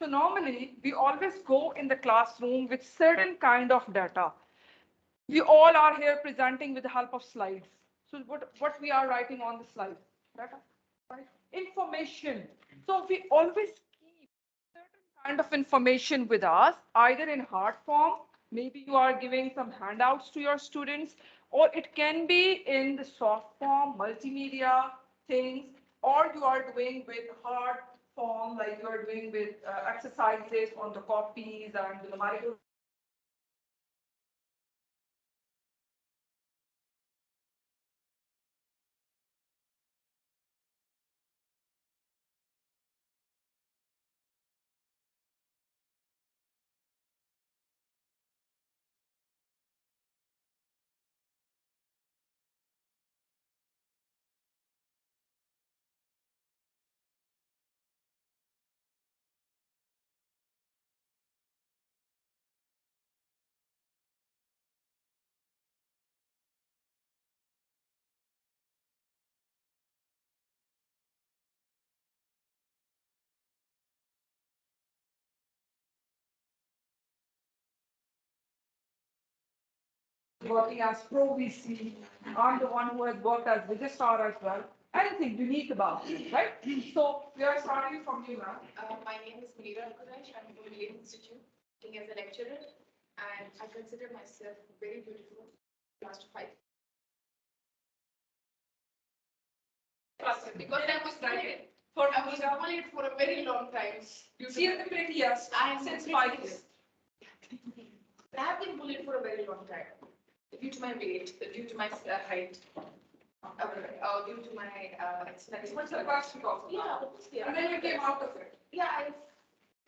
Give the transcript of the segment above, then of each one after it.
So normally, we always go in the classroom with certain kind of data. We all are here presenting with the help of slides. So what we are writing on the slide? Data, right? Information. So we always keep certain kind of information with us, either in hard form, maybe you are giving some handouts to your students, or it can be in the soft form, multimedia things, or you are doing with hard form, like you are doing with exercises on the copies and the numerical. Working as pro VC. I'm the one who has worked as registrar as well. Anything unique about it, right? So we are starting from you now. My name is Munira Alquresh. I'm from Millennium Institute, working as a lecturer, and I consider myself very beautiful. Last 5 because I was bullied. I was bullied for a very long time. She is the prettiest since 5 years. I have been bullied for a very long time due to my weight, due to my height, due to my expense. What's the question of? Yeah, obviously. And then you came out of it. Yeah,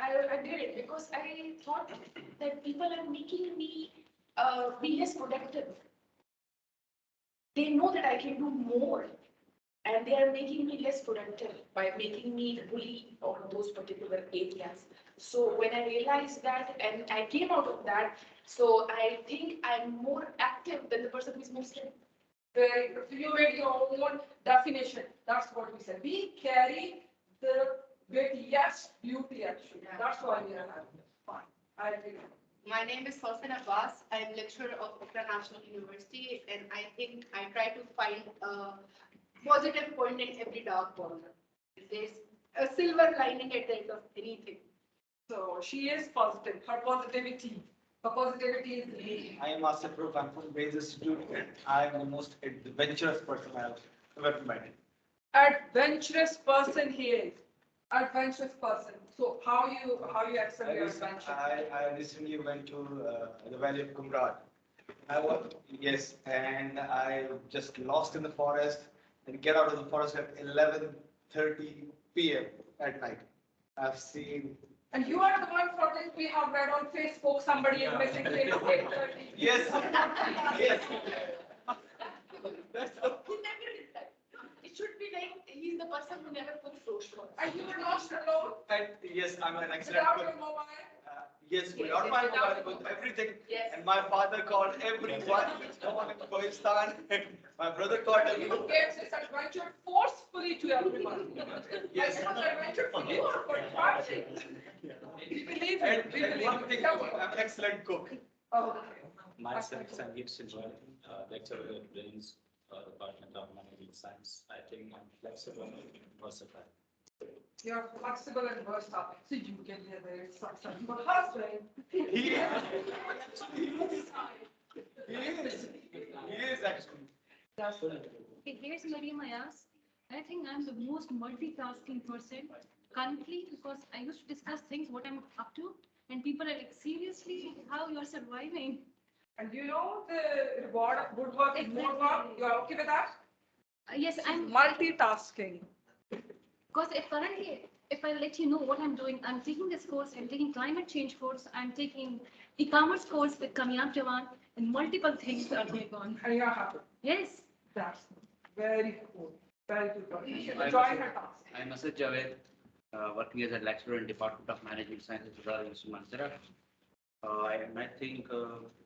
I did it because I thought that people are making me be less productive. They know that I can do more, and they are making me less productive by making me bully on those particular areas. So when I realized that and I came out of that, so I think I'm more active than the person who is more slim. Very good. So you made your own definition. That's what we said. We carry the with yes, beauty actually. Yeah. That's why we are having this. Fine. I agree. My name is Hossein Abbas. I am lecturer of Okra National University, and I think I try to find a positive point in every dark corner. There's a silver lining at the end of anything. So she is positive. Her positivity. Her positivity is me. I am Master Proof. I'm from Base Institute, and I am the most adventurous person I've ever met. Adventurous person he is. Adventurous person. So how you excel your adventure? I recently went to the Valley of Kumrat. Yes, and I just lost in the forest and get out of the forest at 11:30 p.m. at night. I've seen. And you are the one for this we have read on Facebook somebody is missing till 8:30. Yes, yes. That's the. He never did that. It should be like he's the person who never puts social. And you were lost alone And yes, I'm an excellent without cook. your mobile. Yes, without my mobile, with everything. Yes. And my father called everyone in Pakistan. My brother called You everyone. gave this adventure forcefully to everyone. Yes. It was an adventure for you or for family. We believe you. And, We and believe one you. thing, Come I'm on. an excellent cook. Oh, Myself, Sangeet Silva, lecturer at Brains, Department of Management Science. I think I'm flexible and versatile. you're flexible and versatile. So you can be a very successful husband. He is. He is. He is actually. That's Okay, here's Mariam Ayas. I think I'm the most multitasking person currently because I used to discuss things, what I'm up to, and people are like, seriously, how you're surviving? And you know the reward of good work is more work. You're okay with that? Yes, I'm Multitasking. because if I let you know what I'm doing, I'm taking this course, I'm taking climate change course, I'm taking e-commerce course with Kamyab Jawan, and multiple things are going on. And you're happy. Yes. That's very cool. Very good. You should I'm enjoy Asad- her task. I'm Asad Javed, working as a lecturer in Department of Management Sciences at University of Mansara. And I think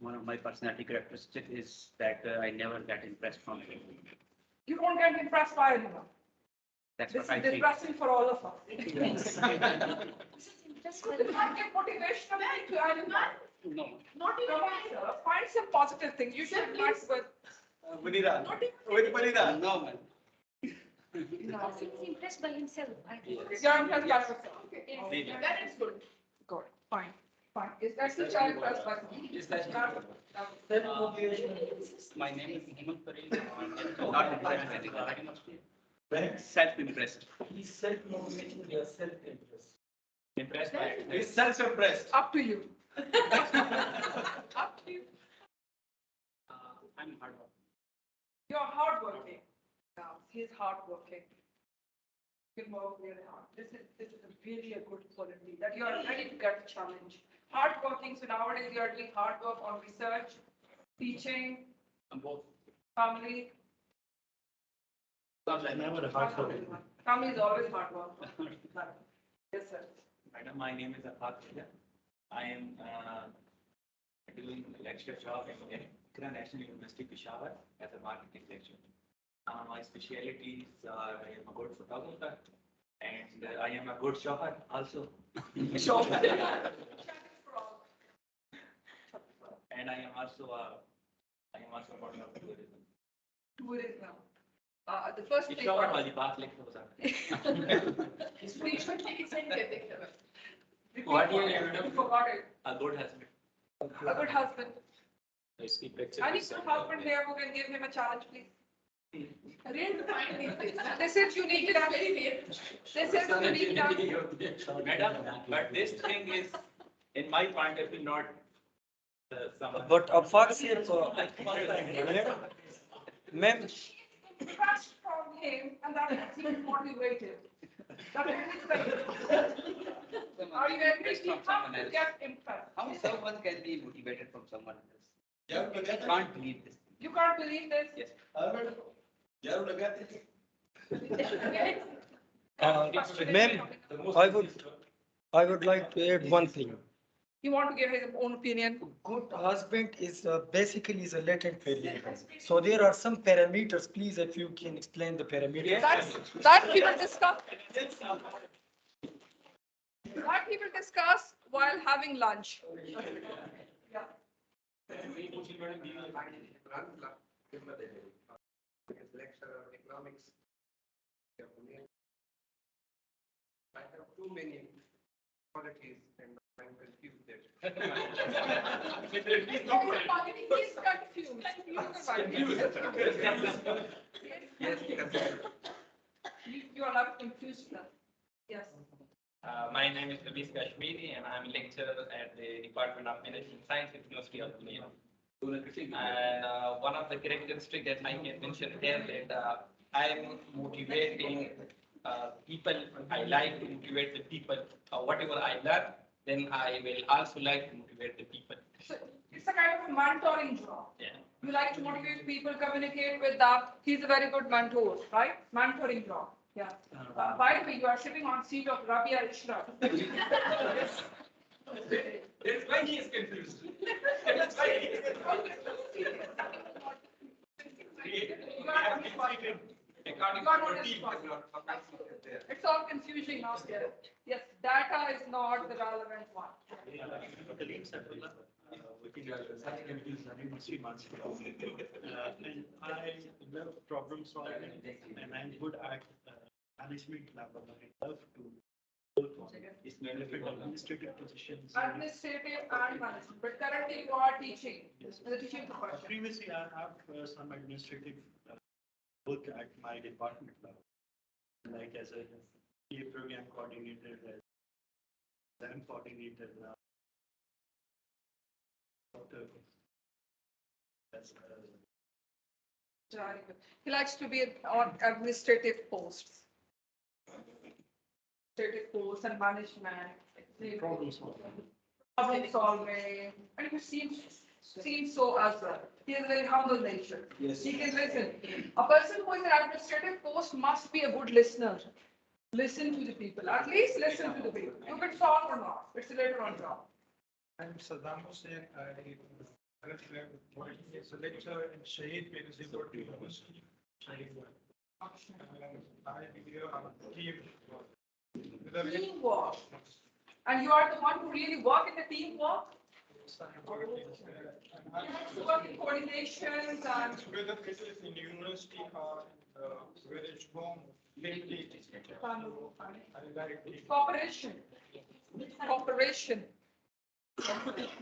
one of my personality characteristics is that I never get impressed from people. You don't get impressed by anyone. That's This what I is think. depressing for all of us. This is impressed So by you can't get motivational to anyone. No. Not even Come on, sir. Find some positive things. You should match with. Munira, Not even with Munira. No, man. No. He's impressed by himself. I think. You're impressed by yourself. Okay. Yes. Maybe. that is good. Good. Fine. Fine. Is that the child impressed by me? Is that- My name is Mohammed Fareed. Not impressed by the self-impressed. He's self-motivating, we are self-interest. Impressed by it. He's self-impressed. Up to you. Up to you. I'm hard work. You're hardworking. Yeah, he's hardworking. You can work really hard. This is really a good quality that you are ready to get a challenge. Hardworking. So nowadays you are doing hard work on research, teaching, I'm both. family. Never hard working. Family is always hard work. Yes, sir. Madam, my name is Afaq. I am doing a lecture job in Ikra National University, Peshawar, as a marketing lecturer. My specialities are I am a good photographer and I am a good shopper also. And I am also part of tourism. Tourism. The first thing. Peshawar वाली बात लिख दो sir. Frequently send it. What do you mean? You forgot it. A good husband. A good husband. इसकी picture. Any good husband here who can give him a challenge, please? Rare to find these days. This is unique. It's very rare. This is unique. Madam, but this thing is, in my point of view, not someone. But a fox here for, ma'am, Impressed from him and that makes him motivated. That makes him. Are you agree? We have to get impressed. How someone can be motivated from someone else? Yeah, I can't believe this. You can't believe this? Yes. ma'am, I would like to add one thing. You want to give his own opinion? Good husband is basically is a latent failure. So there are some parameters, please, if you can explain the parameters. That we will discuss. That we will discuss while having lunch. Yeah. Lecture on economics. I have too many qualities and I'm confused there. He's confused. Yes, You are not confused. Yes. My name is Luis Kashmiri and I'm a lecturer at the Department of Management Science at University of Pune. And one of the characteristics that I can mention here that I'm motivating people. I like to motivate the people. Whatever I learn, then I will also like to motivate the people. So it's a kind of a mentoring job. Yeah. You like to motivate people, communicate with them. He's a very good mentor, right? Mentoring job. Yeah. By the way, you are sitting on seat of Rabia Ishraf. That's why he is confused. That's why he is It's all confusing now here. Yes, data is not the relevant one. Working as a university master. And I love problem solving and I'm good at management level. I love to work on different administrative positions. Administrative and management, but currently you are teaching. Yes. The teaching profession. Previously, I have some administrative work at my department level, like as a PA program coordinator, as exam coordinator. That's, Very good. He likes to be on administrative posts. Administrative posts and management. problem solving. Problem solving. And he seems so as well. He is a very humble nature. Yes. He can listen. A person who is an administrative post must be a good listener. Listen to the people. At least listen to the people. You can solve or not. It's a later on job. I'm Saddam Hussein. I as a lecturer in Shahid Benazir University. I here on a team. Teamwork. And you are the one who really work in the teamwork. You have to work in coordinations and Whether it is in university or whether it's home, lately. cooperation. Cooperation.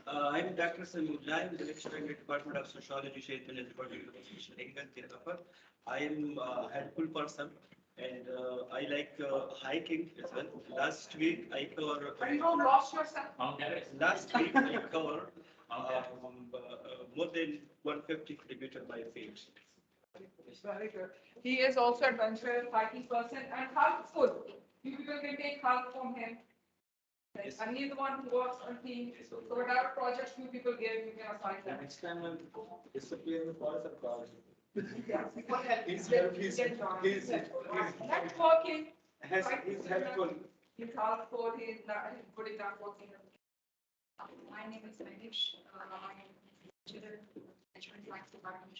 I'm Dr. Samir. I'm the lecturer in the Department of Sociology, Shape and Department of Social Health. I am a helpful person and I like hiking as well. Last week I covered. But you don't lost yourself. Last week I covered more than 150 kilometers by feet. Very good. He is also adventurous, hiking person and helpful. You people can take help from him. Yes. And he's the one who works on team. So whatever projects you people give, you can assign them. Next time I'll disappear in the forest and call you. Yeah. He's helpful. He's Networking. he's helpful. He's helpful. He's good in networking. My name is Manish. I am lecturer in Management Science Department.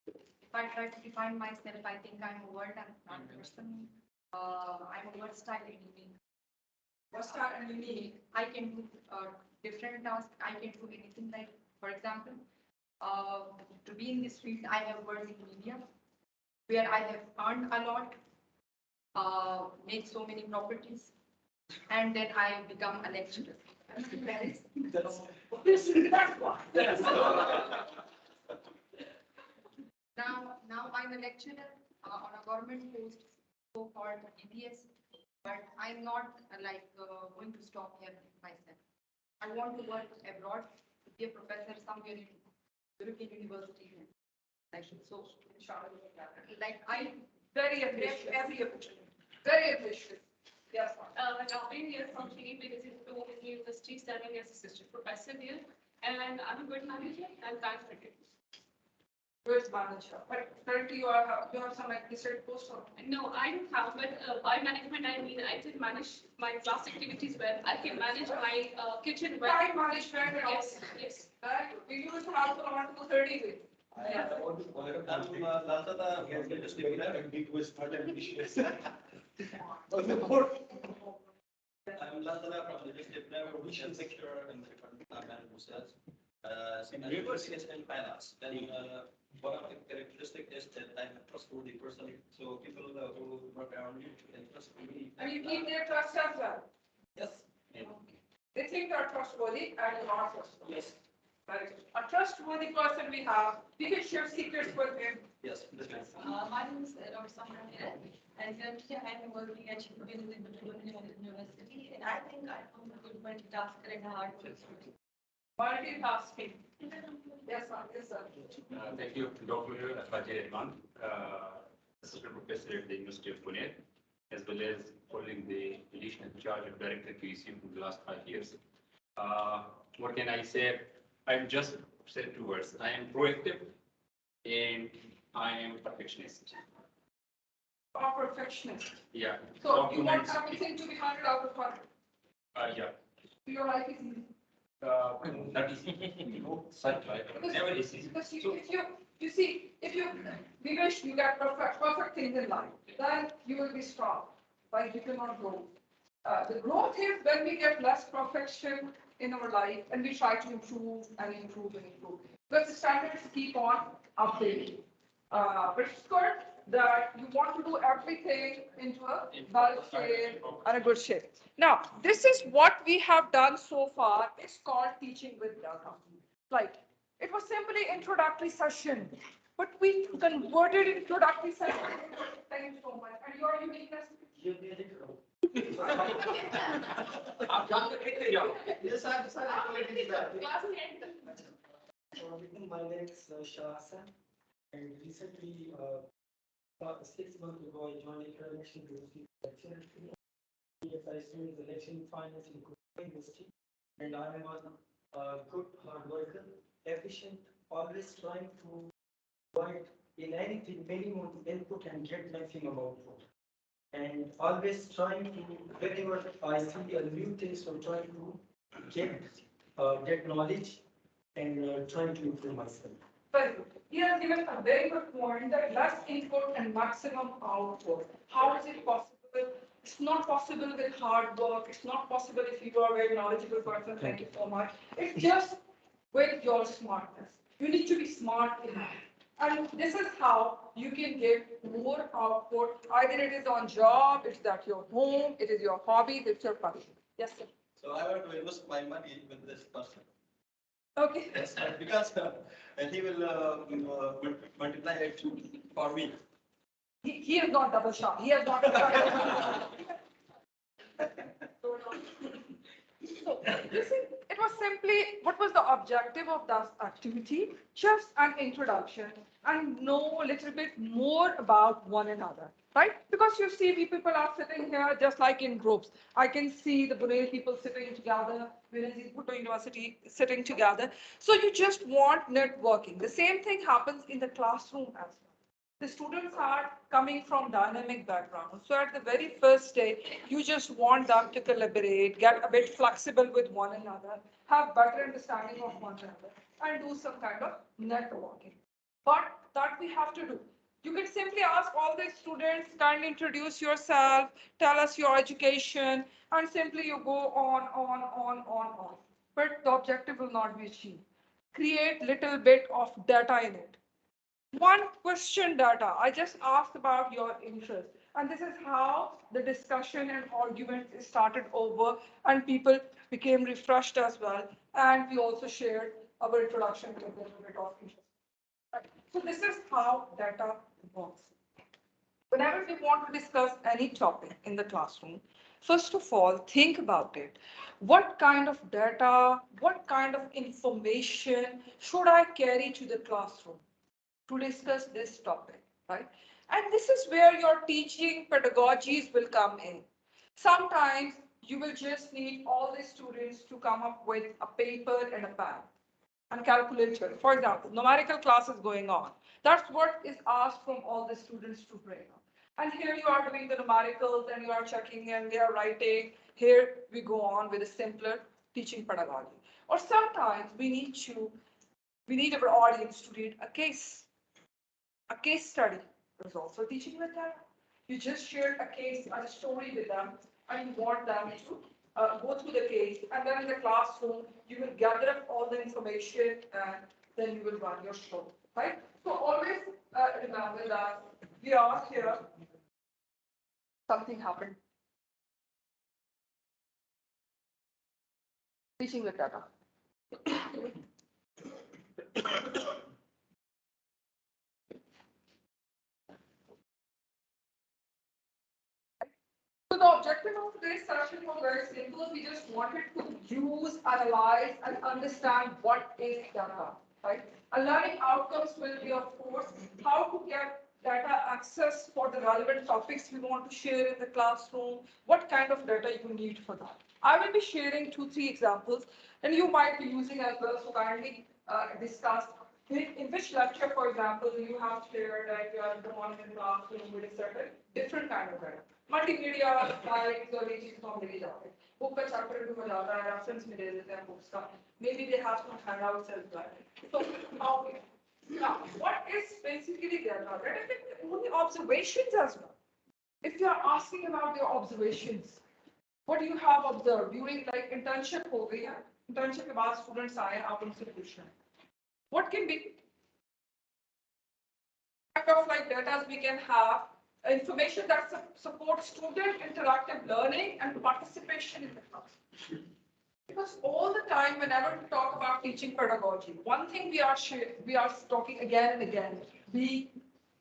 If I try to define myself, I think I'm a word and not a person. I'm a versatile and unique. Versatile and unique. I can do different tasks. I can do anything like, for example, to be in this field, I have worked in media, where I have earned a lot, made so many properties, and then I become a lecturer. That's what. Now I'm a lecturer on a government post, so-called EPS, but I'm not going to stop here myself. I want to work abroad, to be a professor somewhere in European university. So, like I Very ambitious. Every opportunity. Very ambitious. Yes. I've been here from 3 because it's the Open University serving as assistant professor here. And I'm a good manager and thanks for it. Good manager. But currently you have some administrative post or? No, I don't have, but by management, I mean, I can manage my class activities well. I can manage my kitchen well. Time management and all. Yes, yes. We used to have around 230 with. I'm Lazara from the district level, which is lecturer in the Department of Management Science. In university and finance, then one of the characteristics is that I'm a trustworthy person. So people who work around me can trust me. And you keep their trust as well. Yes. They think they are trustworthy and you are trustworthy. Yes. Very good. A trustworthy person we have, we can share secrets with him. Yes. my name is Dr. Romana, and currently I am working at University, and I think I am a good multitasker and a hard worker. Multitasking. Yes, ma'am. Yes, sir. Thank you, Dr. Ajay Rahman, assistant professor at the University of Pune, as well as holding the additional charge of director QEC for the last 5 years. What can I say? I'm just said 2 words. I am proactive and I am perfectionist. A perfectionist. Yeah. So you want everything to be 100 out of 100. Yeah. Your life is easy. That is such right. Never is easy. Because if you we wish you get perfect things in life, then you will be strong. But you cannot grow. The growth is when we get less perfection in our life and we try to improve and improve and improve. Because the standards keep on updating. But it's good that you want to do everything into a well shape and a good shape. Now, this is what we have done so far. It's called teaching with data. Like, it was simply introductory session, but we converted introductory session into thank you so much. And your uniqueness. Yes, I'm sorry. My name is Shah Hassan, and recently, 6 months ago, I joined a election to receive election. Yes, I studied election finance in Kuwait University, and I am a good hard worker, efficient, always trying to provide in anything minimum input and get maximum output. And always trying to, whenever I see a new thing, so trying to get knowledge and trying to improve myself. Very good. He has given a very good point that less input and maximum output. How is it possible? It's not possible with hard work. It's not possible if you are a very knowledgeable person. Thank you so much. It's just with your smartness. You need to be smart enough. And this is how you can get more output. Either it is on job, it's at your home, it is your hobby, it's your passion. Yes, sir. So I want to invest my money with this person. Okay. Yes, because and he will multiply it for me. He is not double shot. He has not. So, you see, it was simply, what was the objective of that activity? Just an introduction and know a little bit more about one another, right? Because you see, we people are sitting here just like in groups. I can see the Bunel people sitting together, Benazir Bhutto University sitting together. So you just want networking. The same thing happens in the classroom as well. The students are coming from dynamic backgrounds. So at the very first day, you just want them to collaborate, get a bit flexible with one another, have better understanding of one another, and do some kind of networking. But that we have to do. You can simply ask all the students, kindly introduce yourself, tell us your education, and simply you go on. But the objective will not be achieved. Create little bit of data in it. One question data. I just asked about your interest. And this is how the discussion and arguments started over and people became refreshed as well. And we also shared our introduction to a little bit of interest. Right. So this is how data works. Whenever we want to discuss any topic in the classroom, first of all, think about it. What kind of data, what kind of information should I carry to the classroom to discuss this topic, right? And this is where your teaching pedagogies will come in. Sometimes you will just need all the students to come up with a paper and a pen and calculator. For example, numerical class is going on. That's what is asked from all the students to bring up. And here you are doing the numericals and you are checking and they are writing. Here we go on with a simpler teaching pedagogy. Or sometimes we need our audience to read a case study. There's also teaching with that. You just shared a case, a story with them, and you want them to go through the case. And then in the classroom, you will gather up all the information and then you will run your show, right? So always remember that we are here. Something happened. Teaching with data. So the objective of today's session was very simple. We just wanted to use, analyze, and understand what is data, right? And learning outcomes will be, of course, how to get data access for the relevant topics we want to share in the classroom, what kind of data you need for that. I will be sharing 2-3 examples, and you might be using as well, so kindly discuss in which lecture, for example, you have shared that you are going in the classroom with a certain different kind of data. Multimedia slides और ये चीज तो हम लेके जाते हैं book का chapter भी हो जाता है रेफरेंस में दे देते हैं बुक्स का maybe they have some handouts as well so how now what is basically data only observations as well if you are asking about your observations what you have observed during like internship हो गई है internship के बाद students आए आप उनसे पूछना what can be kind of like data we can have information that supports student interactive learning and participation in the class. Because all the time, whenever we talk about teaching pedagogy, one thing we are talking again and again, be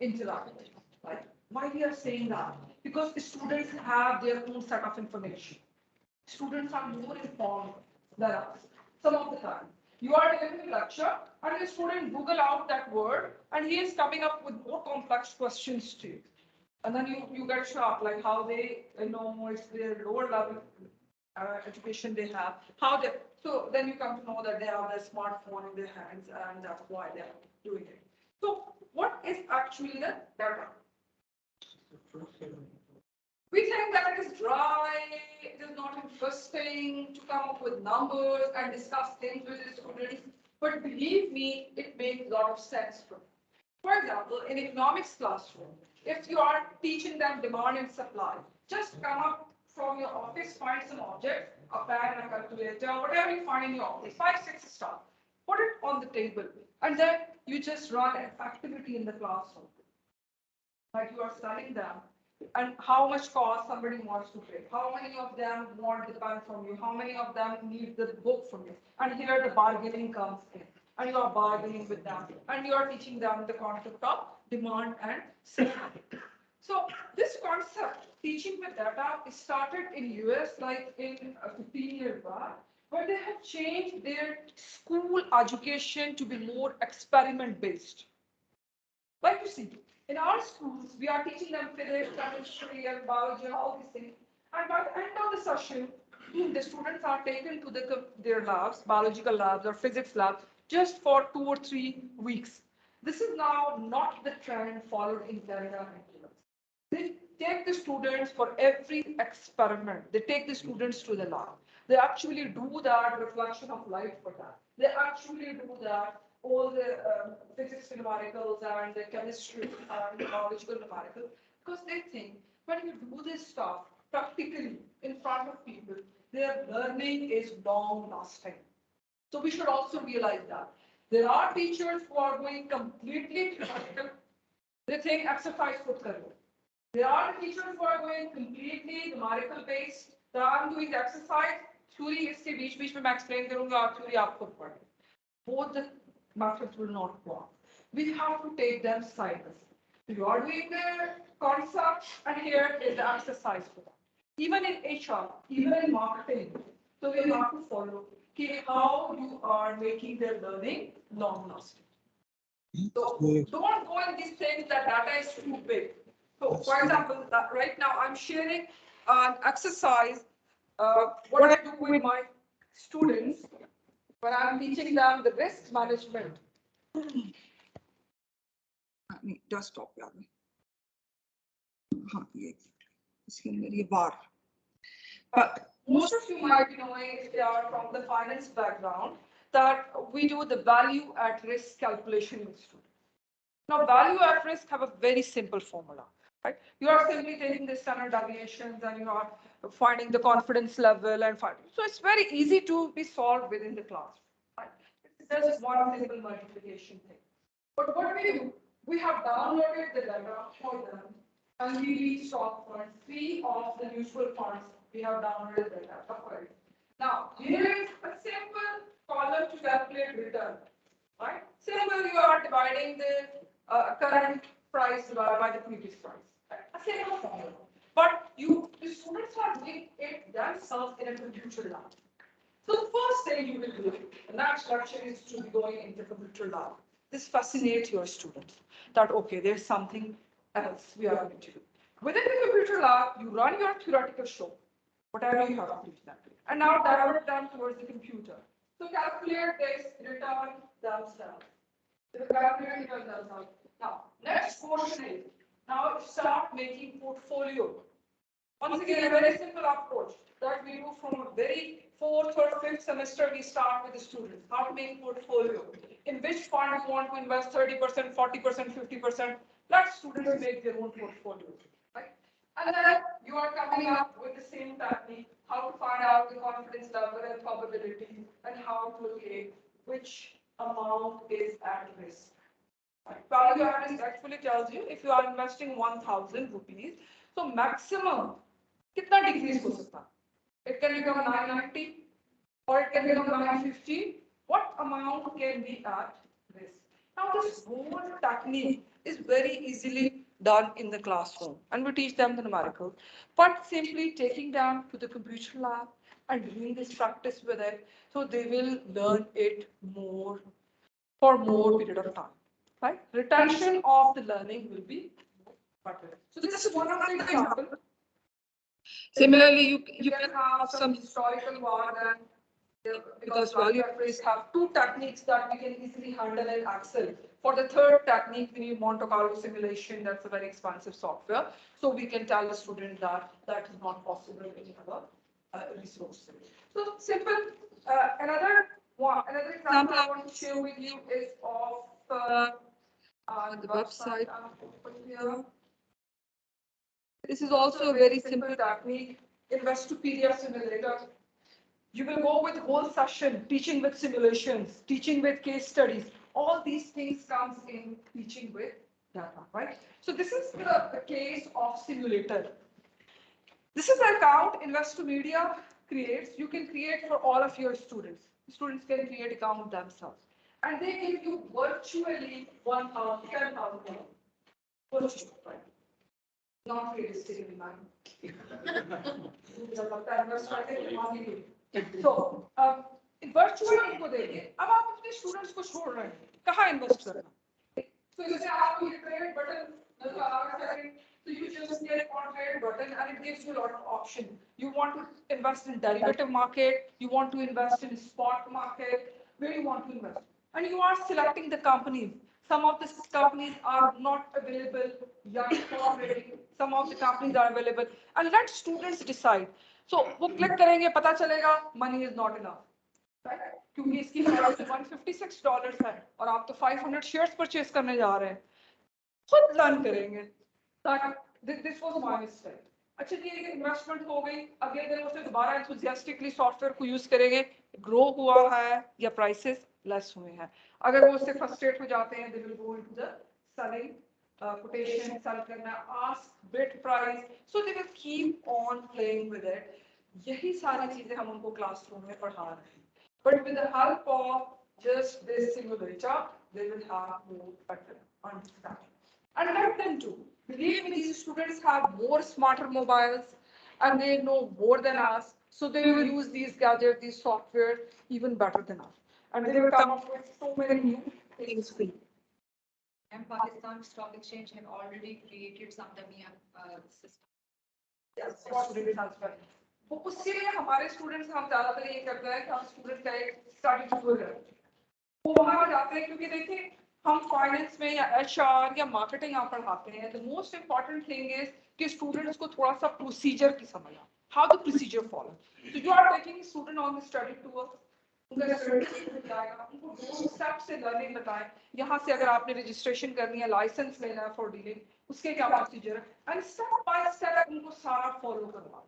interactive. Right? Why we are saying that? Because the students have their own set of information. Students are more informed than us some of the time. You are delivering a lecture and the student Google out that word and he is coming up with more complex questions to you. And then you get shocked, like how they know it's their lower level education they have. How they so then you come to know that they have their smartphone in their hands, and that's why they are doing it. So what is actually the data? We think that it is dry, it is not interesting to come up with numbers and discuss things with the students. But believe me, it makes a lot of sense for me. For example, in economics classroom, If you are teaching them demand and supply, just come up from your office, find some object, a pen, a calculator, whatever you find in your office, 5, 6 stuff, put it on the table, and then you just run an activity in the classroom. Like you are studying them, and how much cost somebody wants to pay, how many of them want the pen from you, how many of them need the book from you, and here the bargaining comes in, and you are bargaining with them, and you are teaching them the concept of demand and supply. So this concept, teaching with data, started in US like in 15 years back, where they have changed their school education to be more experiment based. Like you see, in our schools, we are teaching them physics, chemistry, and biology, and all these things. And by the end of the session, the students are taken to their labs, biological labs or physics labs, just for 2 or 3 weeks. This is now not the trend followed in Canada and US. They take the students for every experiment. They take the students to the lab. They actually do that reflection of light for that. They actually do that all the physics numericals and the chemistry and the biological numericals, because they think when you do this stuff practically in front of people, their learning is long lasting. So we should also realize that. There are teachers who are going completely theoretical. They think exercise put karo. There are teachers who are going completely numerical based. That I'm doing the exercise. Theory इसके बीच में मैं explain करूँगा और theory आप खुद पढ़ें. Both the methods will not work. We have to take them side by side. You are doing the concept, and here is the exercise for that. Even in HR, even in marketing, so we have to follow how you are making their learning long lasting. So don't go in these things that data is too big. So for example, right now I'm sharing an exercise, what I do with my students when I'm teaching them the risk management. Just stop यार. हाँ ये इसके अंदर ये बार. But most of you might be knowing, if they are from the finance background, that we do the value at risk calculation with students. Now, value at risk have a very simple formula, right? You are simply taking the standard deviations and you are finding the confidence level and finding. So it's very easy to be solved within the class, right? It's just one simple multiplication thing. But what we do, we have downloaded the data for them, and we read stock funds, 3 of the mutual funds, we have downloaded the data for it. Now, here is a simple column to calculate return, right? Simple, you are dividing the current price by the previous price. Right? A simple formula. But the students are doing it themselves in a computer lab. So the first thing you will do, the next lecture is to be going into computer lab. This fascinates your students that, okay, there's something else we are going to do. Within the computer lab, you run your theoretical show, whatever you have to teach them. And now divert them towards the computer. So calculate this, return themselves. Now, next portion is, now start making portfolio. Once again, a very simple approach that we do from a very 4th or 5th semester, we start with the students, how to make portfolio. In which fund you want to invest 30%, 40%, 50%, let students make their own portfolio. Right? And then you are coming up with the same technique, how to find out the confidence level and probability, and how to locate which amount is at risk. Right? Value at risk actually tells you if you are investing 1,000 rupees, so maximum kitna decrease ho sakta? It can become 990 or it can become 950. What amount can be at risk? Now this whole technique is very easily done in the classroom, and we teach them the numerical, but simply taking them to the computer lab and doing this practice with it, so they will learn it more for more period of time. Right? Retention of the learning will be better. So this is one of the examples. Similarly, you can have some historical war, and because value at risk have 2 techniques that we can easily handle in Excel. For the third technique, we need Monte Carlo simulation. That's a very expensive software. So we can tell the student that that is not possible in our resources. So simple. Another example I want to share with you is of the website here. This is also a very simple technique. Investopedia simulator. You will go with whole session, teaching with simulations, teaching with case studies. All these things comes in teaching with data, right? So this is the case of simulator. This is the account Investopedia creates. You can create for all of your students. Students can create account themselves. And they give you virtually 1,000, 10,000. Virtual, right? Not realistic in mind. So, virtual उनको देंगे अब आप अपने students को छोड़ रहे हैं कहाँ इन्वेस्ट करना तो जैसे आपको ये ट्रेड बटन नजर आ रहा है so you just click on trade button and it gives you a lot of option you want to invest in derivative market you want to invest in spot market where you want to invest and you are selecting the companies some of the companies are not available young already some of the companies are available and let students decide so वो click करेंगे पता चलेगा money is not enough right क्योंकि इसकी price $156 है और आप तो 500 शेयर्स परचेज करने जा रहे हैं खुद लर्न करेंगे दिस वाज माय मिस्टेक अच्छा जी एक इन्वेस्टमेंट हो गई अगले दिन उसे दोबारा एंथुसियास्टिकली सॉफ्टवेयर को यूज करेंगे ग्रो हुआ है या प्राइसेस लेस हुए हैं अगर वो उससे फ्रस्ट्रेट हो जाते हैं they will go into the selling quotation sell करना ask bid price so they will keep on playing with it यही सारी चीजें हम उनको क्लासरूम में पढ़ा रहे हैं but with the help of just this simulator they will have more better understanding and let them do believe me these students have more smarter mobiles and they know more than us so they will use these gadgets these software even better than us and they will come up with so many new things for you. And Pakistan Stock Exchange have already created some dummy system. Yes, for students as well. वो उसके लिए हमारे students हम ज्यादातर ये करते हैं कि हम स्टूडेंट का एक स्टडी टूर है वो वहां जाते हैं क्योंकि देखिए हम फाइनेंस में या एचआर या मार्केटिंग यहाँ पढ़ाते हैं the most important thing is कि स्टूडेंट्स को थोड़ा सा प्रोसीजर की समझ आ how the procedure follow so you are taking student on the study tour उनका स्टडी जाएगा उनको दो स्टेप से लर्निंग बताएं यहाँ से अगर आपने रजिस्ट्रेशन करनी है लाइसेंस लेना है फॉर डीलिंग उसके क्या प्रोसीजर है एंड स्टेप बाय स्टेप उनको सारा फॉलो करवा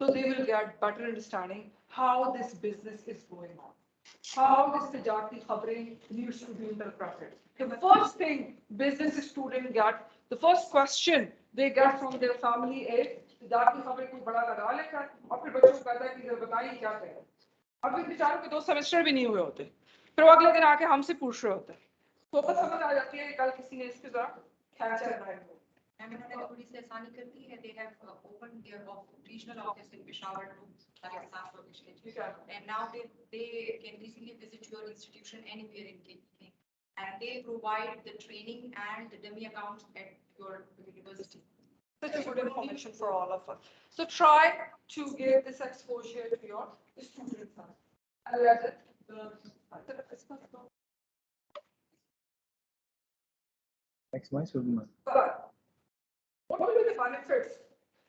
so they will get better understanding how this business is going on how this tijati khabrein needs to be interpreted the first thing business student get the first question they get from their family is tijati khabrein कोई बड़ा लगा लेकर और फिर बच्चों को कहता है कि बताइए क्या करें अभी बेचारों के 2 सेमेस्टर भी नहीं हुए होते फिर वो अगले दिन आके हमसे पूछ रहे होते हैं तो बस समझ आ जाती है कि कल किसी ने इसके जरा ख्याल चल रहा है And उन्होंने थोड़ी सी आसानी कर दी है they have opened their regional office in Peshawar to Pakistan Stock Exchange and now they can easily visit your institution anywhere in KPK and they provide the training and the dummy accounts at your university. Such a good information for all of us. So try to give this exposure to your students. And let it, Maximize movement. What will be the benefits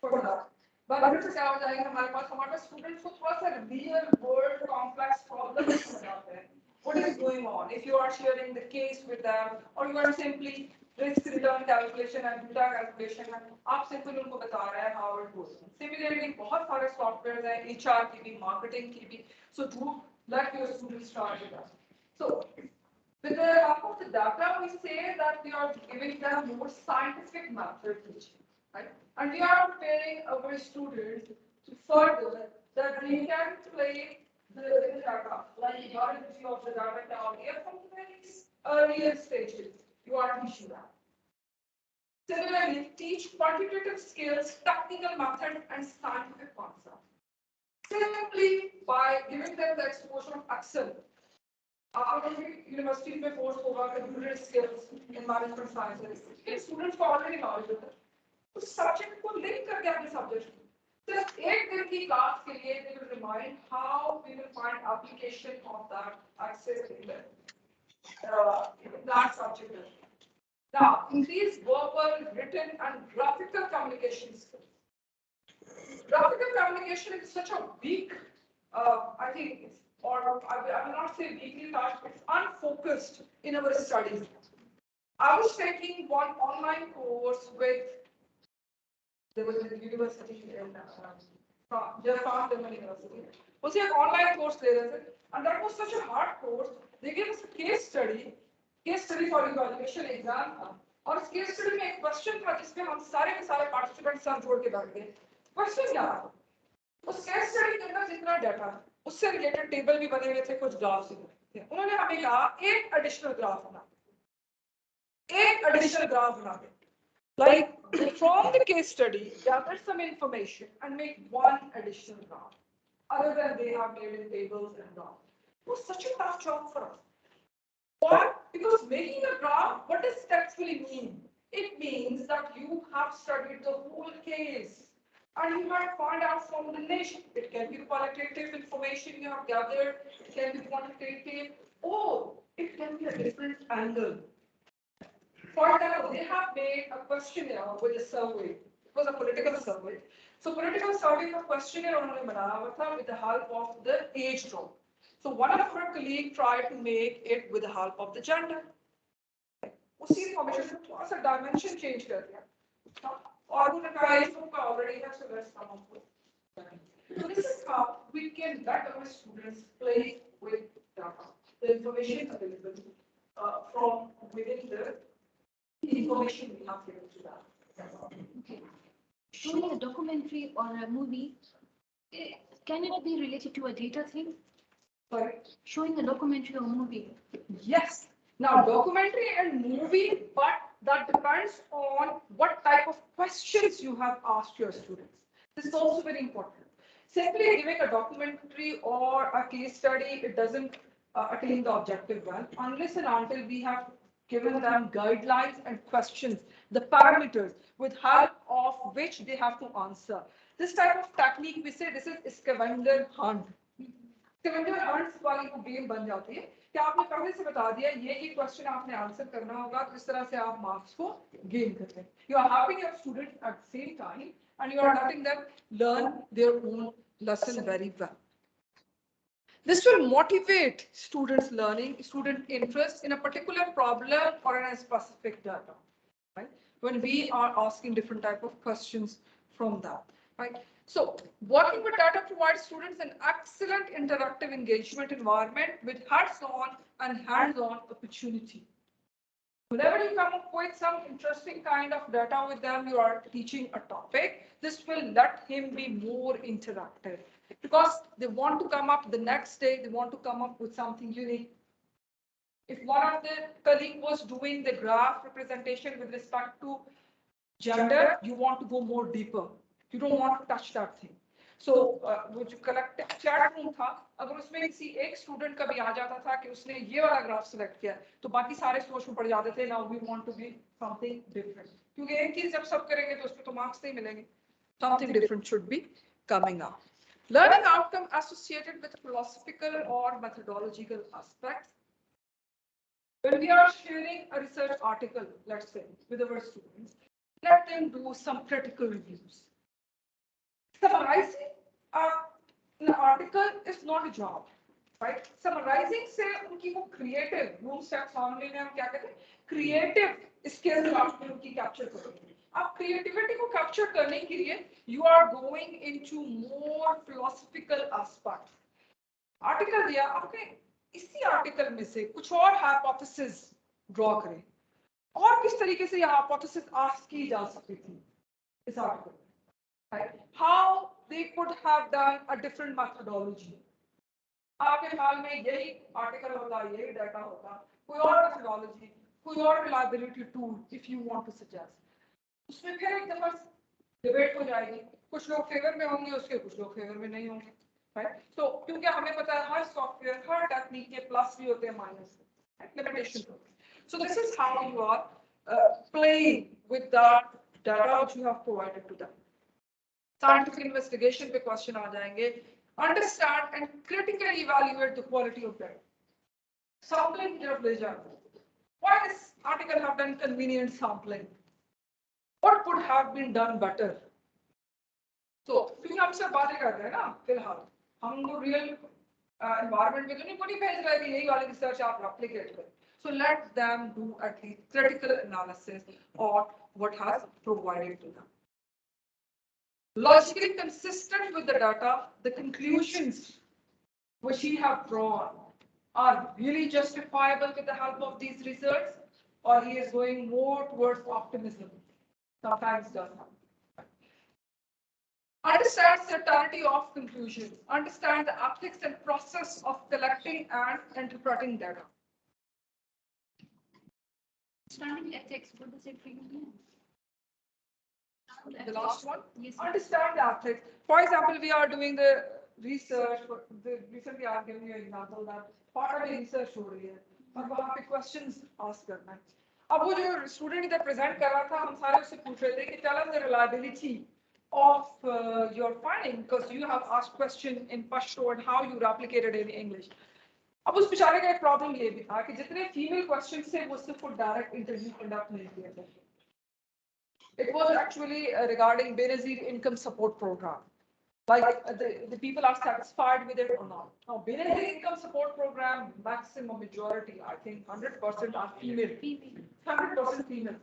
for that? Benefits क्या हो जाएंगे हमारे पास students को थोड़ा सा real world complex problems बताते हैं. What is going on? If you are sharing the case with them, or you are simply risk return calculation and beta calculation, आप सिंपल उनको बता रहे हैं how it goes. Similarly, बहुत सारे softwares हैं HR की भी, marketing की भी. So do let your students start with that. So with the help of the data, we say that we are giving them more scientific method teaching, right? And we are preparing our students to further that they can play the data, like the biology of the data down here from the very earlier stages. You are teaching that. Similarly, teach quantitative skills, technical methods, and scientific concepts. Simply by giving them the exposure of Excel. University में course होगा computer skills in management sciences ये students को already knowledge होता है उस subject को link करके अपने सब्जेक्ट सिर्फ एक दिन की क्लास के लिए they will remind how we will find application of that access in that subject. Now, increase verbal, written, and graphical communication skills. Graphical communication is such a weak, I think, or I will not say weakly task, it's unfocused in our studies. I was taking one online course with There was a university in German University. Also, an online course there, and that was such a hard course. They gave us a case study for evaluation exam था. और इस case study में एक question था जिसमें हम सारे के सारे participants साथ जोड़ के बैठ गए. Question क्या था? उस case study के अंदर जितना data उससे related table भी बने हुए थे, कुछ graphs भी थे. उन्होंने हमें कहा एक additional graph बना. एक additional graph बना दे. Like from the case study, gather some information and make one additional graph, other than they have made in tables and graphs. It was such a tough job for us. Why? Because making a graph, what does it actually mean? It means that you have studied the whole case and you have found out from the niche. It can be qualitative information you have gathered, it can be quantitative, or it can be a different angle. For example, they have made a questionnaire with a survey. It was a political survey. So political survey का questionnaire उन्होंने बनाया हुआ था with the help of the age group. So one of her colleagues tried to make it with the help of the gender. उसी information को थोड़ा सा dimension change कर दिया. और उन्होंने age group का already है, so let's come up with. So this is how we can let our students play with data, the information available from within the information we have given to them. Okay. Showing a documentary or a movie, can it be related to a data thing? Sorry? Showing a documentary or movie. Yes. Now, documentary and movie, but that depends on what type of questions you have asked your students. This is also very important. Simply giving a documentary or a case study, it doesn't attain the objective well, unless and until we have given them guidelines and questions, the parameters with help of which they have to answer. This type of technique, we say this is scavenger hunt. Scavenger hunt वाली game बन जाती है कि आपने पहले से बता दिया ये क्वेश्चन आपने आंसर करना होगा, तो इस तरह से आप मार्क्स को गेन करते हैं. You are helping your students at the same time and you are letting them learn their own lesson very well. This will motivate students' learning, student interest in a particular problem or in a specific data, right? When we are asking different type of questions from that, right? So working with data provides students an excellent interactive engagement environment with hands-on and hands-on opportunity. Whenever you come up with some interesting kind of data with them, you are teaching a topic, this will let him be more interactive because they want to come up the next day, they want to come up with something unique. If one of the colleague was doing the graph representation with respect to gender, you want to go more deeper. You don't want to touch that thing. So वो जो collective chat room था, अगर उसमें किसी एक student का भी आ जाता था कि उसने ये वाला graph select किया, तो बाकी सारे सोच में पड़ जाते थे. Now we want to be something different. क्योंकि एक चीज जब सब करेंगे तो उसमें तो marks नहीं मिलेंगे. Something different should be coming up. Learning outcome associated with philosophical or methodological aspects. When we are sharing a research article, let's say, with our students, let them do some critical reviews. Summarizing an article is not a job, right? Summarizing से उनकी वो creative, Bloom's taxonomy में हम क्या कहते हैं? Creative skills आपने उनकी capture करोगे. आप creativity को capture करने के लिए you are going into more philosophical aspects. Article दिया, आपने इसी article में से कुछ और hypothesis draw करें. और किस तरीके से ये hypothesis ask की जा सकती थी इस article में? Right? How they could have done a different methodology. आपके ख्याल में यही आर्टिकल होता, यही डाटा होता, कोई और methodology, कोई और reliability tool, if you want to suggest. उसमें फिर एक दफा डिबेट हो जाएगी. कुछ लोग फेवर में होंगे उसके, कुछ लोग फेवर में नहीं होंगे. Right? So क्योंकि हमें पता है हर सॉफ्टवेयर, हर टेक्निक के प्लस भी होते हैं, minus limitation. So this is how you are playing with the data which you have provided to them. Scientific investigation पे question आ जाएंगे. Understand and critically evaluate the quality of data. Sampling की तरफ ले जाओ. Why this article have done convenient sampling? What could have been done better? So क्योंकि हम सब बातें कर रहे हैं ना, फिलहाल हम वो real environment में तो नहीं कोई भेज रहा है कि यही वाली research आप replicate करें. So let them do at least critical analysis of what has provided to them. logically consistent with the data, the conclusions which he have drawn are really justifiable with the help of these results, or he is going more towards optimism. Sometimes does happen. Understand certainty of conclusion. Understand the ethics and process of collecting and interpreting data. Understanding ethics, what does it really mean? The last one, Yes. understand the ethics. For example, we are doing the research. Recently, I have given you an example that part of the research हो रही है और वहाँ पे questions ask करना है. अब वो जो student इधर present कर रहा था, हम सारे उससे पूछ रहे थे कि tell us the reliability of your finding because you have asked question in Pashto and how you replicated in English. अब उस बेचारे का एक प्रॉब्लम ये भी था कि जितने फीमेल क्वेश्चन थे वो सिर्फ डायरेक्ट इंटरव्यू कंडक्ट नहीं किए थे. It was actually regarding Benazir income support program. Like the people are satisfied with it or not. Now, Benazir income support program, maximum majority, I think 100% are female. 100% female.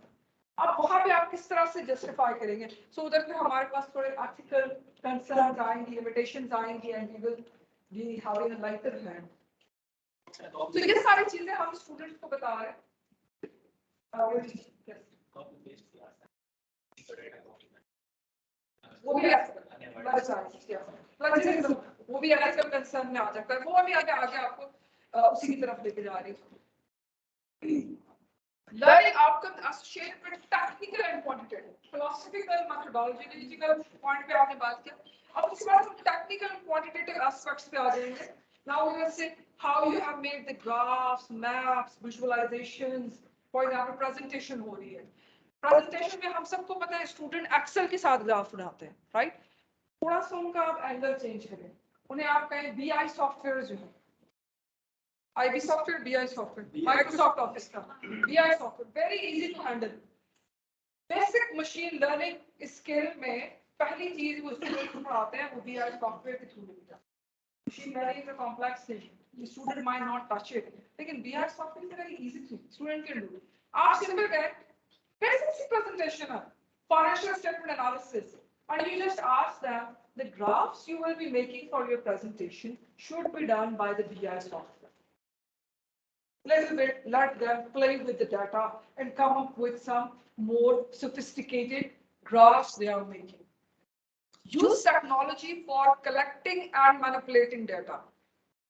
अब वहाँ पे आप किस तरह से justify करेंगे? So उधर पे हमारे पास थोड़े ethical concerns आएंगी, limitations आएंगी, and we will be having a lighter hand. तो ये सारी चीजें हम students को बता रहे हैं. Yes. वो भी वो भी ethical concern में आ जाता है. वो अभी आगे आपको उसी की तरफ लेके जा रही है. Learning outcomes associated with technical and quantitative, philosophical, methodological point पे आपने बात किया. अब उसके बाद हम technical and quantitative aspects पे आ जाएंगे. Now we will see how you have made the graphs, maps, visualizations. For example, presentation हो रही है. Presentation में हम सबको पता है student Excel के साथ ग्राफ बनाते हैं, right? थोड़ा सा उनका आप एंगल चेंज करें. उन्हें आप कहें BI सॉफ्टवेयर जो है, IB software, BI software, Microsoft office का BI software, very easy to handle. Basic machine learning skill में पहली चीज वो स्टूडेंट को पढ़ाते हैं वो BI सॉफ्टवेयर के थ्रू मिलता है. Machine learning is a complex thing. The student might not touch it. लेकिन BI software is a very easy thing. Student can do. आप सिंपल करें, basic presentation है, financial statement analysis, and you just ask them the graphs you will be making for your presentation should be done by the BI software. Little bit, let them play with the data and come up with some more sophisticated graphs they are making. Use technology for collecting and manipulating data.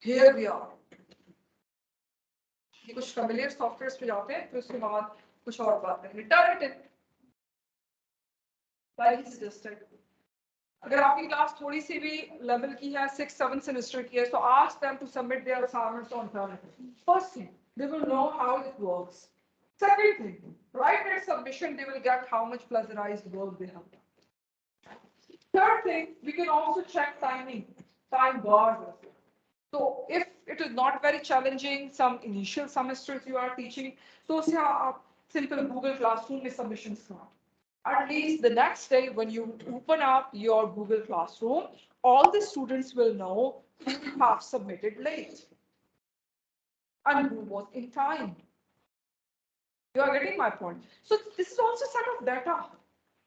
Here we are. कुछ familiar softwares पे जाते हैं, फिर उसके बाद कुछ और बात करेंगे. Turnitin, like he suggested. अगर आपकी क्लास थोड़ी सी भी लेवल की है, 6-7 सेमेस्टर की है, so ask them to submit their assignments on Turnitin. First thing, they will know how it works. Second thing, right at submission, they will get how much plagiarized work they have done. Third thing, we can also check timing, time bars. So if it is not very challenging, some initial semesters you are teaching, so see how simple Google Classroom में submissions start. At least the next day when you open up your Google Classroom, all the students will know who have submitted late and who was in time. You are getting my point. So this is also a set of data.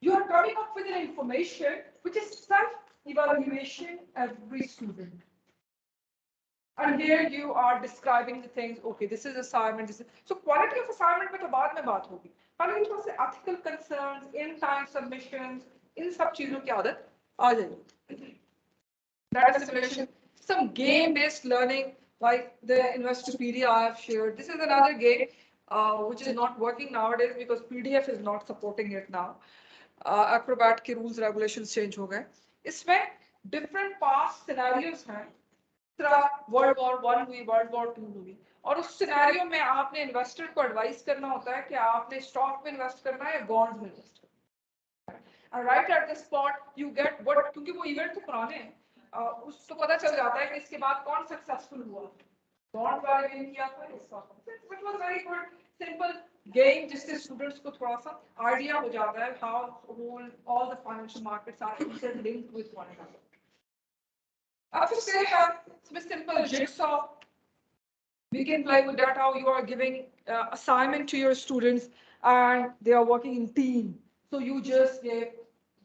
You are coming up with an information which is self-evaluation every student. And here you are describing the things, okay, this is assignment, this is... So quality of assignment में तो बाद में बात होगी. पहले थोड़ा से ethical concerns, in-time submissions, इन सब चीजों की आदत आ जाएगी. Data simulation, some game-based learning, like the Investopedia I have shared. This is another game which is not working nowadays because PDF is not supporting it now. Acrobat के rules regulations change हो गए. इसमें different past scenarios हैं. World War I हुई, World War II हुई, और उस scenario में आपने इन्वेस्टर को एडवाइस करना होता है कि आपने स्टॉक में इन्वेस्ट करना है या बॉन्ड्स में इन्वेस्ट करना है. And right at this spot you get what, क्योंकि वो इवेंट तो पुराने हैं, उसको पता चल जाता है कि इसके बाद कौन सक्सेसफुल हुआ. बॉन्ड वाले ने किया था इसका. It was very good simple game जिससे स्टूडेंट्स को थोड़ा सा आइडिया हो जाता है how all the financial markets are interlinked with one another. After say have some simple jigsaw, we can play with that how you are giving assignment to your students and they are working in team. So you just give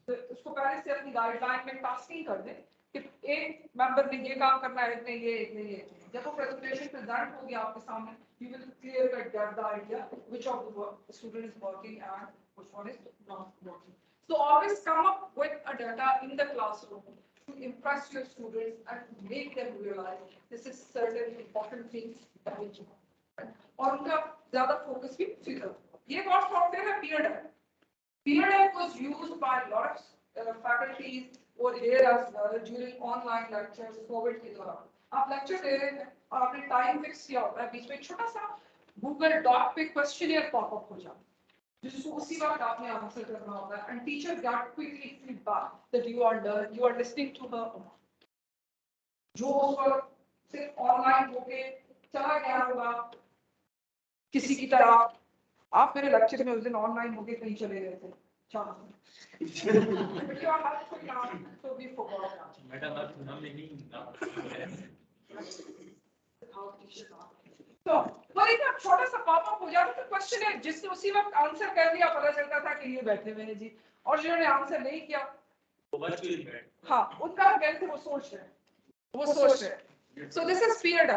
तो उसको पहले से अपनी guideline में tasking कर दें कि एक मेंबर ने ये काम करना है, इतने ये इतने ये। जब वो प्रेजेंटेशन प्रेजेंट होगी आपके सामने, you will clearly get the idea which of the student is working and which one is not working. So always come up with a data in the classroom to impress your students and to make them realize this is certain important things that we do. और उनका ज़्यादा focus भी फिक्र। ये एक और software है period. Pdf was used by a lot of faculties over here as well during online lectures COVID के दौरान। आप लेक्चर दे रहे हैं और आपने टाइम फिक्स किया होता है, बीच में छोटा सा Google Doc पे क्वेश्चनियर पॉपअप हो जाता है जिसको उसी वक्त आपने आंसर करना होता है and teacher got quickly feedback that you are listening to her or not। जो उस वक्त सिर्फ ऑनलाइन होके चला गया होगा किसी की तरह, आप मेरे लेक्चर में उस दिन ऑनलाइन होके कहीं चले गए थे। But you are helpful now, so we forgot that. Madam आप नाम नहीं तो वो एक छोटा सा पॉपअप हो जाता था क्वेश्चन है जिसने उसी वक्त आंसर कर दिया, पता चलता था कि ये बैठे हुए हैं जी, और जिन्होंने आंसर नहीं किया हाँ उनका कहते वो सोच रहे so this is period.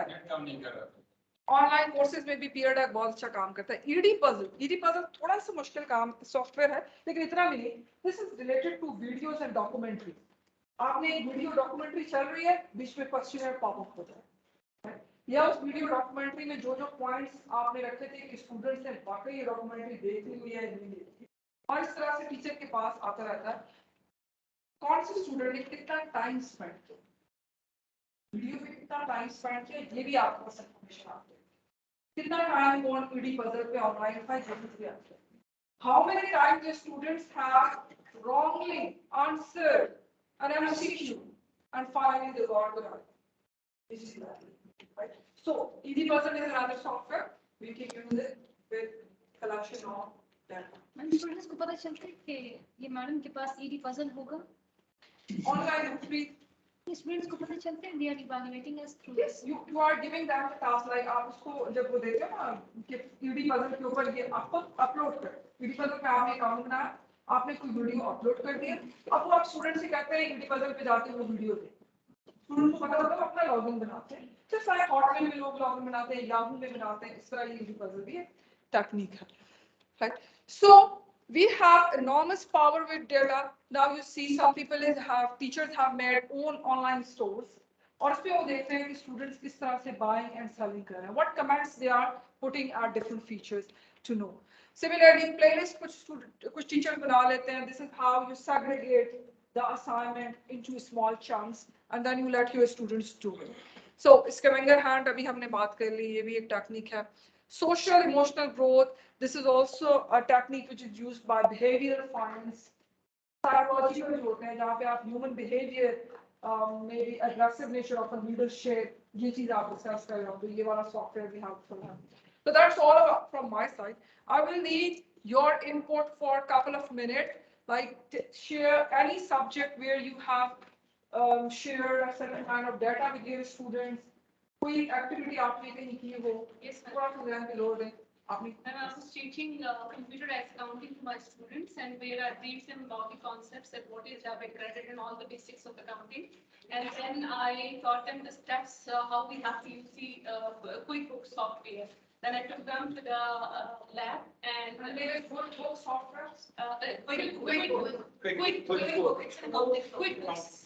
Online courses में भी पीरियड बहुत अच्छा काम करता है। ईडी पजल थोड़ा सा मुश्किल काम सॉफ्टवेयर है लेकिन इतना भी नहीं। This is related to videos and documentary. आपने एक वीडियो डॉक्यूमेंट्री चल रही है, बीच में क्वेश्चन पॉपअप हो जाए, या उस वीडियो डॉक्यूमेंट्री में जो पॉइंट्स आपने रखे थे कि स्टूडेंट्स ने वाकई ये डॉक्यूमेंट्री देख ली हुई है नहीं देखी, और इस तरह से टीचर के पास आता रहता है कौन से स्टूडेंट ने कितना टाइम स्पेंड किया, वीडियो पे कितना टाइम स्पेंड किया, ये भी आपके पास इंफॉर्मेशन आती है। कितना टाइम कौन ईडी पजल पे ऑनलाइन था ये भी आती है। How many times the students have wrongly answered an MCQ and finally they got the right. This is that. Right? So, ED Puzzle is another software. We can use it with collection of data. Ma'am students को पता चलता है कि ये madam के पास ED puzzle होगा Online free. Students को पता चलता है they are evaluating us through Yes, you are giving them the task like आप उसको जब वो देते हो ना कि ED Puzzle के ऊपर ये आपको अपलोड कर, ED Puzzle पे आपने अकाउंट बनाया, आपने कोई वीडियो अपलोड कर दिया, अब वो आप स्टूडेंट से कहते हैं ED Puzzle पे जाके वो वीडियो दे। स्टूडेंट को पता होता है अपना लॉगिन बनाते हैं, जैसे सारे हॉटमेल में लोग लॉगिन बनाते हैं, याहू में बनाते हैं, इस तरह ये ED Puzzle भी एक टेक्निक है, right? So we have enormous power with data. Now you see some people teachers have made own online stores, और उस पे वो देखते हैं कि स्टूडेंट्स किस तरह से बाइंग एंड सेलिंग कर रहे हैं, what comments they are putting at different features to know. Similarly, playlist कुछ टीचर्स बना लेते हैं. This is how you segregate the assignment into small chunks and then you let your students do it. So scavenger hunt अभी हमने बात कर ली, ये भी एक टेक्निक है. Social emotional growth, this is also a technique which is used by behavioral science. Psychological होते हैं जहाँ पे आप human behavior, maybe aggressive nature of a leadership, ये चीज़ आप discuss कर रहे हो, तो ये वाला software भी helpful है. So that's all from my side. I will need your input for a couple of minutes, like share any subject where you have shared a certain kind of data with your students. कोई activity आपने कहीं की हो, Yes, ma'am. थोड़ा सा ध्यान दिलो दें आपने। And I was teaching computer accounting to my students, and where I briefed them about the concepts and what is debit, credit, and all the basics of accounting. And then I taught them the steps how we have to use the QuickBooks software. Then I took them to the lab and there is QuickBooks software. QuickBooks. It's an QuickBooks.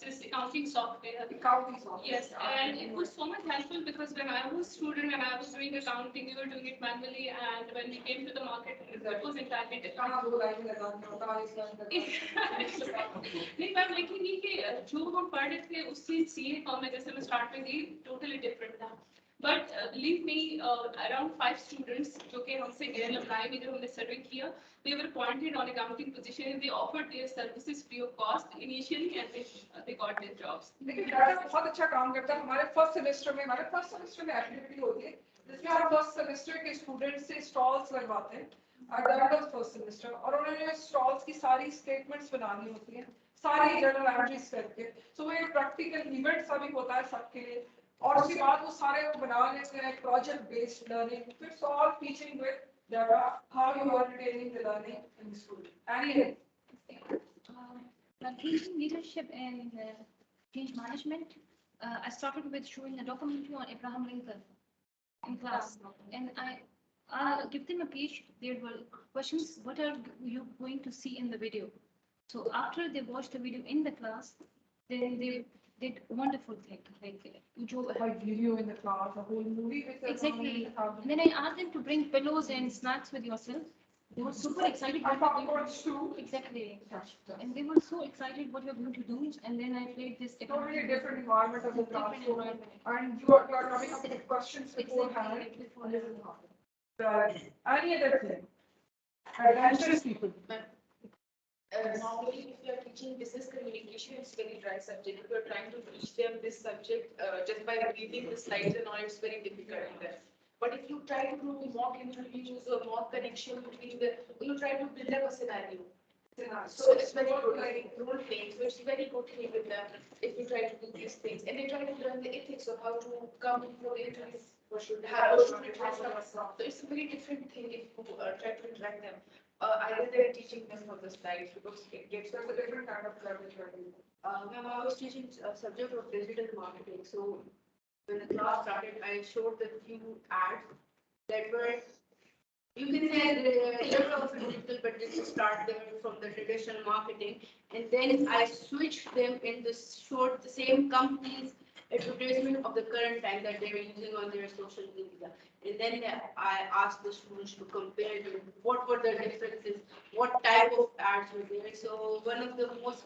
This is accounting software. Accounting software. Yes, and it was so much helpful because when I was a student and I was doing accounting, we were doing it manually, and when we came to the market, it was entirely different. कहाँ दो line लगानी होता है इसका नहीं ma'am, लेकिन ये कि जो हम पढ़ रहे थे उससे सीए फॉर्म में जैसे मैं स्टार्ट में थी टोटली डिफरेंट था. But believe me, around 5 students जो कि हमसे गैर लंबाई में जब हमने सर्वे किया, they were appointed on accounting position and they offered their services free of cost initially, and they got their jobs. लेकिन डाटा बहुत अच्छा काम करता है. हमारे फर्स्ट सेमेस्टर में एक्टिविटी होती है जिसमें हम फर्स्ट सेमेस्टर के स्टूडेंट्स से स्टॉल्स लगवाते हैं at the end of first semester, और उन्होंने स्टॉल्स की सारी स्टेटमेंट्स बनानी होती हैं, सारी जर्नल एंट्रीज करके. सो वो एक प्रैक्टिकल इवेंट सा भी होता है सबके लिए, और उसके बाद वो सारे वो बना लेते हैं project based learning. It's all teaching with data, how you are retaining the learning in the school. Any Teaching leadership and change management, I started with showing a documentary on Abraham Lincoln in class, and I give them a page. There were questions. What are you going to see in the video? So after they watched the video in the class, then they did wonderful thing. Like Like video in the class, a whole movie with the exactly. And then I asked them to bring pillows and snacks with yourself. They were super excited. I popcorn too. Exactly. And they were so excited what you're going to do. And then I played this. Totally a different environment of the Different classroom. environment. And you are coming up with questions beforehand. Exactly. And this is happening. Any other thing? Adventurous people. Normally, if you are teaching business communication, it's very dry subject. If you are trying to teach them this subject just by reading the slides and all, it's very difficult there. But if you try to do mock interviews or mock connection between the, you try to build up a scenario. So it's very good, like role playing. So it's very good thing with them if you try to do these things. And they try to learn the ethics of how to come before the interview. What should happen? So it's a very different thing if you try to interact them. Either they're teaching them from the slides because it gets them a different kind of learning. Ma'am, I was teaching a subject of digital marketing. So when the class started, I showed the few ads that were, you can say they were also digital, but this start them from the traditional marketing. And then I switched them in the short, the same company's advertisement of the current time that they were using on their social media. And then I asked the students to compare them, what were the differences, what type of ads were there. So one of the most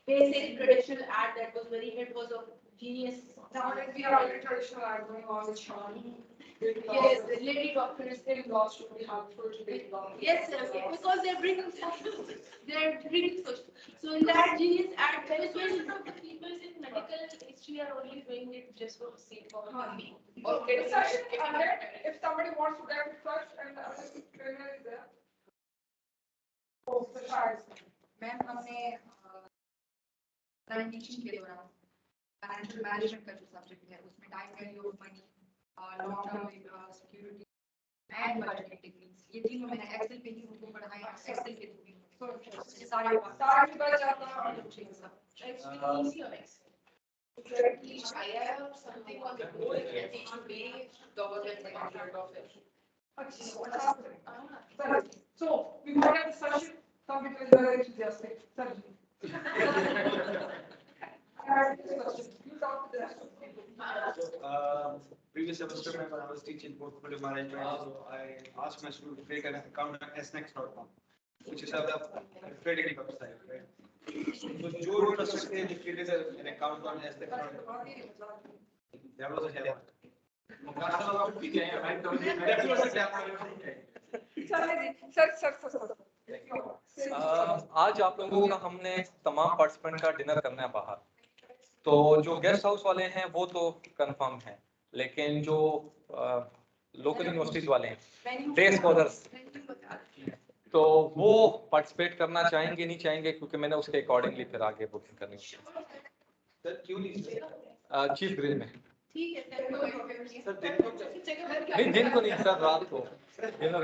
basic traditional ad that was very hit was of Genius. Nowadays we have a traditional ad going on with Sean. Yes, the lady doctors. They lost to be helpful to be Yes, sir, because they're bringing social. They're bringing social. So in that Genius ad, most of the people in medical history are only doing it just for the sake of money. Okay, session if somebody wants to get in touch and the other trainer is there. Oh, the child. Ma'am हमने teaching के दौरान financial management का जो subject है उसमें time value of money long term security and budgeting techniques ये तीनों मैंने एक्सेल पे ही उनको पढ़ाया एक्सेल के थ्रू सारे बच जाता है Actually, easy on Excel. If you teach IR or something on the board, you can teach way lower than the hundred of it. So we got at the session. Some people are very enthusiastic. Previous semester when I was teaching portfolio management, so I asked my students to create an account on snex.com, which is a trading website, right? So Joe trusted me to create an account on snex.com. That was a hell. That was a आज आप लोगों का हमने तमाम participant का dinner करना है बाहर, तो जो गेस्ट हाउस वाले हैं वो तो कंफर्म है, लेकिन जो लोकल यूनिवर्सिटीज वाले हैं डे स्कॉलर्स, तो वो पार्टिसिपेट करना चाहेंगे नहीं चाहेंगे, क्योंकि मैंने उसके अकॉर्डिंगली फिर आगे बुकिंग करनी सर क्यों नहीं चीफ ग्रिल में। ठीक है नहीं दिन को नहीं सर, रात को डिनर